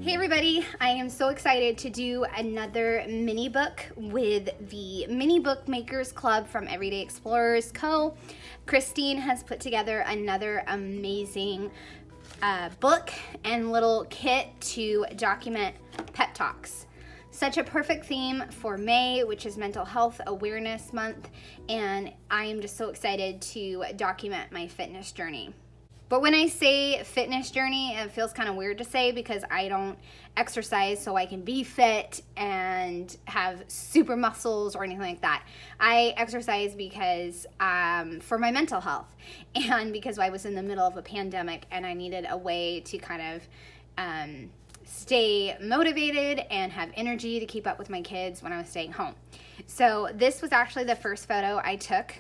Hey everybody, I am so excited to do another mini book with the Mini Book Makers Club from Everyday Explorers Co. Christine has put together another amazing book and little kit to document pep talks. Such a perfect theme for May, which is Mental Health Awareness Month, and I am just so excited to document my fitness journey. But when I say fitness journey, it feels kind of weird to say because I don't exercise so I can be fit and have super muscles or anything like that. I exercise because for my mental health and because I was in the middle of a pandemic and I needed a way to kind of stay motivated and have energy to keep up with my kids when I was staying home. So this was actually the first photo I took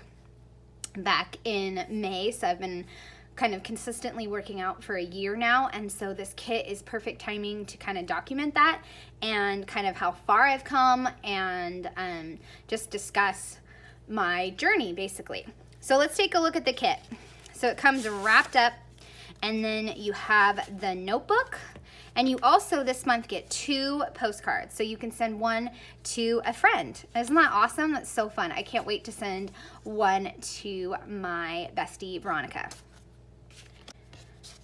back in May. So I've been kind of consistently working out for a year now, and so this kit is perfect timing to kind of document that and kind of how far I've come and just discuss my journey basically. So let's take a look at the kit. So it comes wrapped up, and then you have the notebook, and you also this month get 2 postcards, so you can send one to a friend. Isn't that awesome? That's so fun. I can't wait to send one to my bestie Veronica.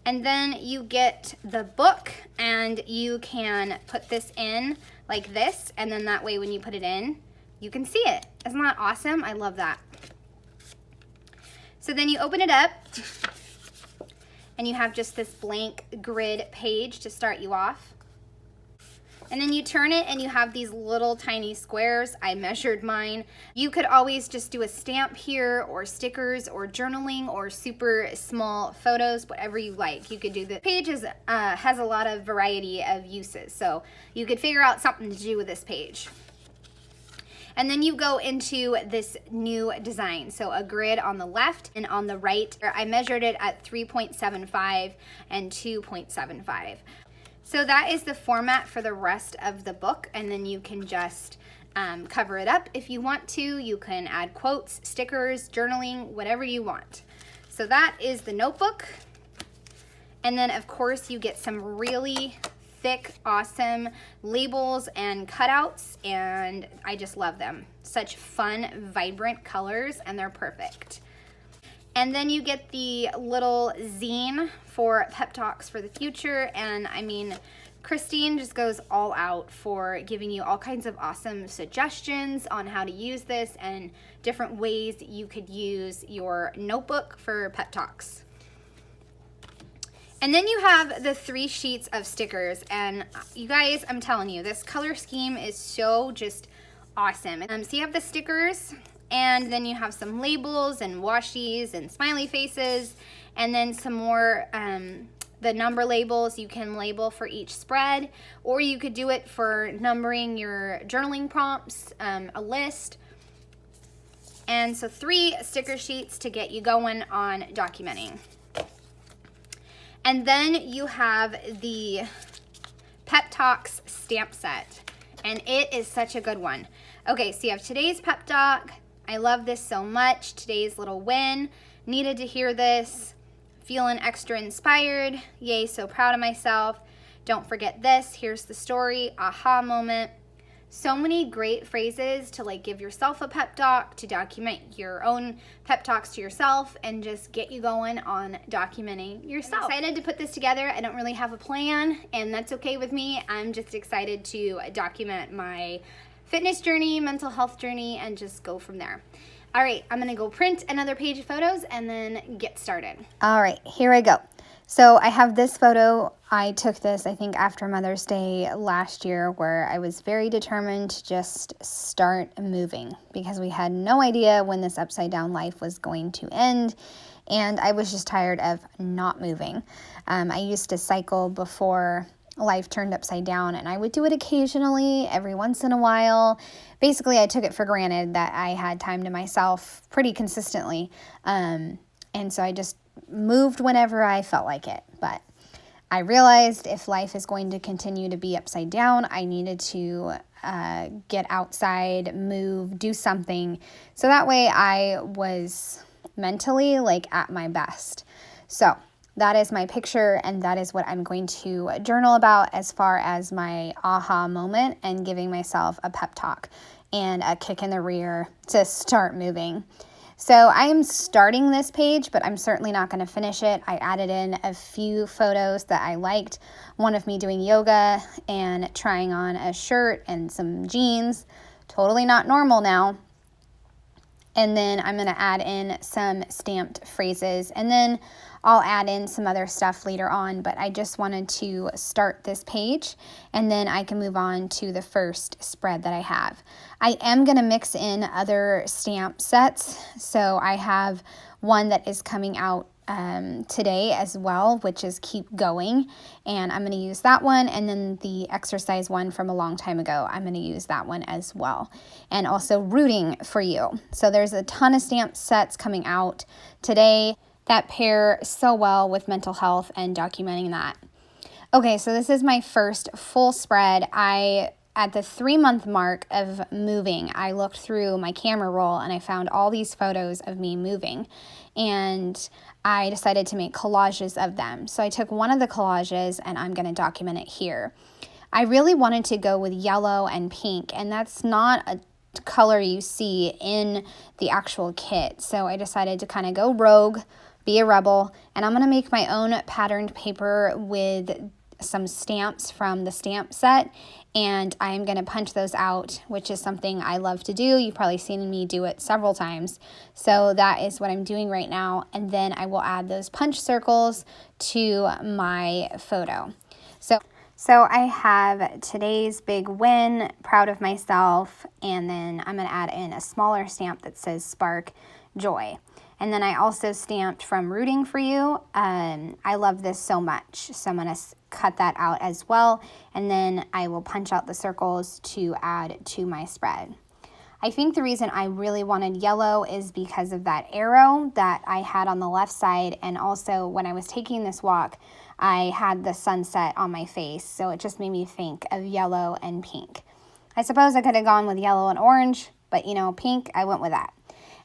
And then you get the book, and you can put this in like this, and then that way when you put it in, you can see it. Isn't that awesome? I love that. So then you open it up, and you have just this blank grid page to start you off. And then you turn it and you have these little tiny squares. I measured mine. You could always just do a stamp here, or stickers, or journaling, or super small photos, whatever you like. You could do the page has a lot of variety of uses, so you could figure out something to do with this page. And then you go into this new design. So a grid on the left and on the right. I measured it at 3.75 and 2.75. So that is the format for the rest of the book, and then you can just cover it up if you want to. You can add quotes, stickers, journaling, whatever you want. So that is the notebook. And then of course you get some really thick, awesome labels and cutouts, and I just love them. Such fun, vibrant colors, and they're perfect. And then you get the little zine for pep talks for the future. And I mean, Christine just goes all out for giving you all kinds of awesome suggestions on how to use this and different ways you could use your notebook for pep talks. And then you have the 3 sheets of stickers. And you guys, I'm telling you, this color scheme is so just awesome. So you have the stickers, and then you have some labels and washies and smiley faces, and then some more the number labels you can label for each spread, or you could do it for numbering your journaling prompts, a list. And so 3 sticker sheets to get you going on documenting. And then you have the Pep Talks stamp set, and it is such a good one. Okay, so you have today's pep talk. I love this so much. Today's little win. Needed to hear this. Feeling extra inspired. Yay, so proud of myself. Don't forget this. Here's the story. Aha moment. So many great phrases to like give yourself a pep talk, to document your own pep talks to yourself, and just get you going on documenting yourself. I'm excited to put this together. I don't really have a plan, and that's okay with me. I'm just excited to document my fitness journey, mental health journey, and just go from there. All right, I'm gonna go print another page of photos and then get started. All right, here I go. So I have this photo. I took this, I think, after Mother's Day last year, where I was very determined to just start moving because we had no idea when this upside down life was going to end, and I was just tired of not moving. I used to cycle before life turned upside down, and I would do it occasionally, every once in a while. Basically, I took it for granted that I had time to myself pretty consistently, and so I just moved whenever I felt like it. But I realized if life is going to continue to be upside down, I needed to get outside, move, do something, so that way I was mentally like at my best. So that is my picture, and that is what I'm going to journal about as far as my aha moment and giving myself a pep talk and a kick in the rear to start moving. So I am starting this page, but I'm certainly not going to finish it. I added in a few photos that I liked. One of me doing yoga and trying on a shirt and some jeans. Totally not normal now. And then I'm going to add in some stamped phrases, and then I'll add in some other stuff later on, but I just wanted to start this page and then I can move on to the first spread that I have. I am going to mix in other stamp sets. So I have one that is coming out today as well, which is Keep Going, and I'm going to use that one, and then the exercise one from a long time ago, I'm going to use that one as well, and also Rooting for You. So there's a ton of stamp sets coming out today that pair so well with mental health and documenting that. Okay, so this is my first full spread. At the 3-month mark of moving, I looked through my camera roll and I found all these photos of me moving, and I decided to make collages of them. So I took one of the collages and I'm going to document it here. I really wanted to go with yellow and pink, and that's not a color you see in the actual kit. So I decided to kind of go rogue, be a rebel, and I'm going to make my own patterned paper with some stamps from the stamp set, and I'm going to punch those out, which is something I love to do. You've probably seen me do it several times. So that is what I'm doing right now, and then I will add those punch circles to my photo. So I have today's big win, proud of myself, and then I'm going to add in a smaller stamp that says Spark Joy. And then I also stamped from Rooting for You. I love this so much, so I'm going to cut that out as well, and then I will punch out the circles to add to my spread. I think the reason I really wanted yellow is because of that arrow that I had on the left side, and also when I was taking this walk, I had the sunset on my face, so it just made me think of yellow and pink. I suppose I could have gone with yellow and orange, but you know, pink, I went with that.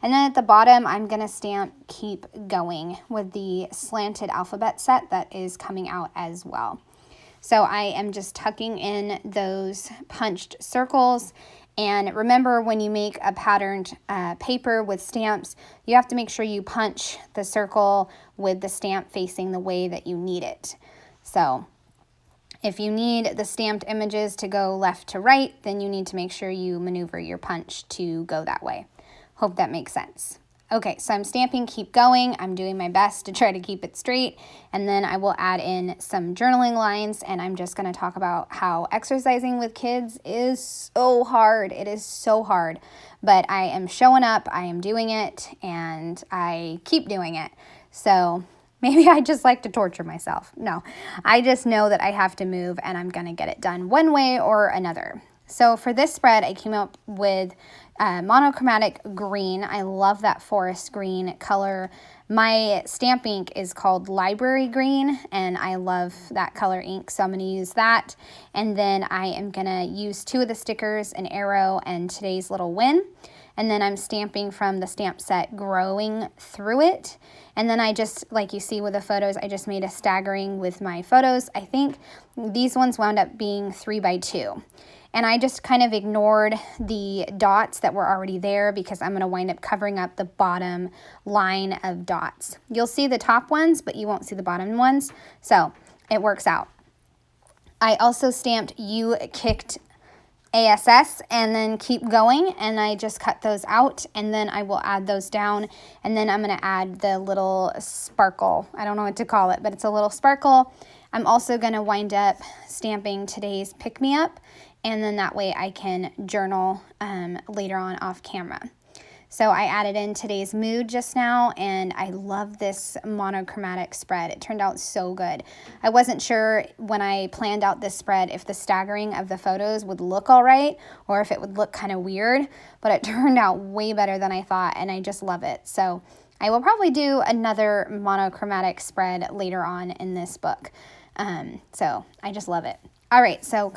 And then at the bottom, I'm going to stamp Keep Going with the slanted alphabet set that is coming out as well. So I am just tucking in those punched circles. And remember, when you make a patterned paper with stamps, you have to make sure you punch the circle with the stamp facing the way that you need it. So if you need the stamped images to go left to right, then you need to make sure you maneuver your punch to go that way. Hope that makes sense. Okay, so I'm stamping Keep Going. I'm doing my best to try to keep it straight, and then I will add in some journaling lines, and I'm just going to talk about how exercising with kids is so hard. It is so hard, but I am showing up, I am doing it, and I keep doing it. So maybe I just like to torture myself. No, I just know that I have to move, and I'm going to get it done one way or another. So for this spread, I came up with monochromatic green. I love that forest green color. My stamp ink is called Library Green, and I love that color ink, so I'm going to use that. And then I am going to use 2 of the stickers, an arrow and today's little win. And then I'm stamping from the stamp set Growing Through It. And then I just, like you see with the photos, I just made a staggering with my photos. I think these ones wound up being 3 by 2. And I just kind of ignored the dots that were already there because I'm going to wind up covering up the bottom line of dots. You'll see the top ones, but you won't see the bottom ones. So it works out. I also stamped You Kicked ASS and then Keep Going, and I just cut those out, and then I will add those down, and then I'm going to add the little sparkle. I don't know what to call it, but it's a little sparkle. I'm also going to wind up stamping today's Pick Me Up, and then that way I can journal later on off camera. So I added in today's mood just now, and I love this monochromatic spread. It turned out so good. I wasn't sure when I planned out this spread if the staggering of the photos would look all right or if it would look kind of weird, but it turned out way better than I thought, and I just love it. So I will probably do another monochromatic spread later on in this book. So I just love it. All right, so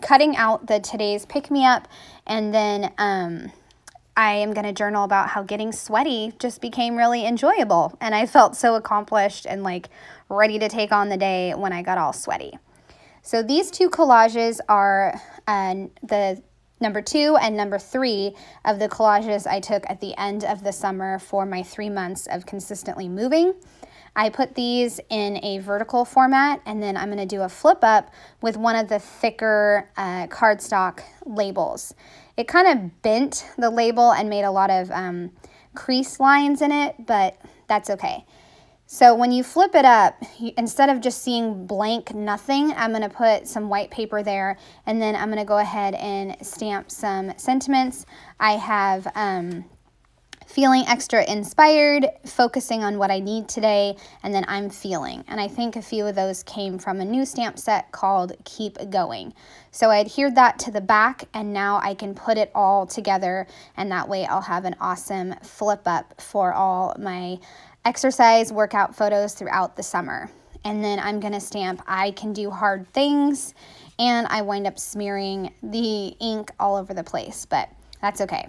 cutting out the today's Pick Me Up, and then I am going to journal about how getting sweaty just became really enjoyable. And I felt so accomplished and like ready to take on the day when I got all sweaty. So these two collages are the number 2 and number 3 of the collages I took at the end of the summer for my 3 months of consistently moving. I put these in a vertical format, and then I'm going to do a flip up with one of the thicker cardstock labels. It kind of bent the label and made a lot of crease lines in it, but that's okay. So when you flip it up, instead of just seeing blank nothing, I'm going to put some white paper there, and then I'm going to go ahead and stamp some sentiments. I have feeling extra inspired, focusing on what I need today, and then I'm feeling. And I think a few of those came from a new stamp set called Keep Going. So I adhered that to the back, and now I can put it all together, and that way I'll have an awesome flip up for all my exercise workout photos throughout the summer. And then I'm going to stamp I can do hard things, and I wind up smearing the ink all over the place, but that's okay.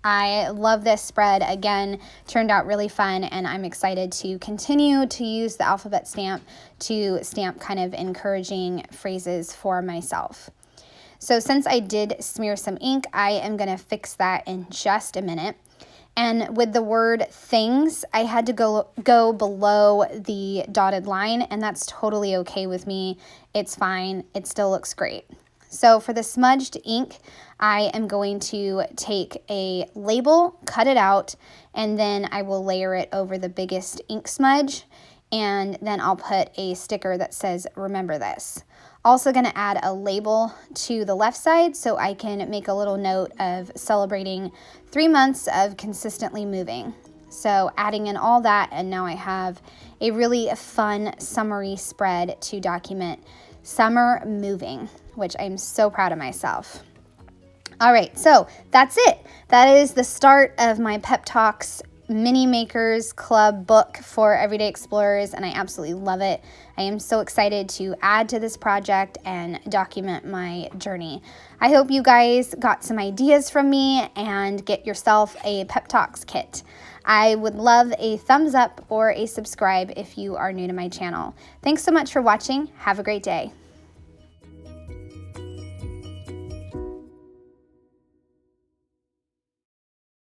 I love this spread. Again, turned out really fun, and I'm excited to continue to use the alphabet stamp to stamp kind of encouraging phrases for myself. So since I did smear some ink, I am going to fix that in just a minute. And with the word things, I had to go below the dotted line, and that's totally okay with me. It's fine. It still looks great. So for the smudged ink, I am going to take a label, cut it out, and then I will layer it over the biggest ink smudge, and then I'll put a sticker that says, remember this. Also going to add a label to the left side so I can make a little note of celebrating 3 months of consistently moving. So adding in all that, and now I have a really fun summery spread to document summer moving, which I'm so proud of myself. All right, so that's it. That is the start of my Pep Talks Mini Makers Club book for Everyday Explorers, and I absolutely love it. I am so excited to add to this project and document my journey. I hope you guys got some ideas from me and get yourself a Pep Talks kit. I would love a thumbs up or a subscribe if you are new to my channel. Thanks so much for watching. Have a great day.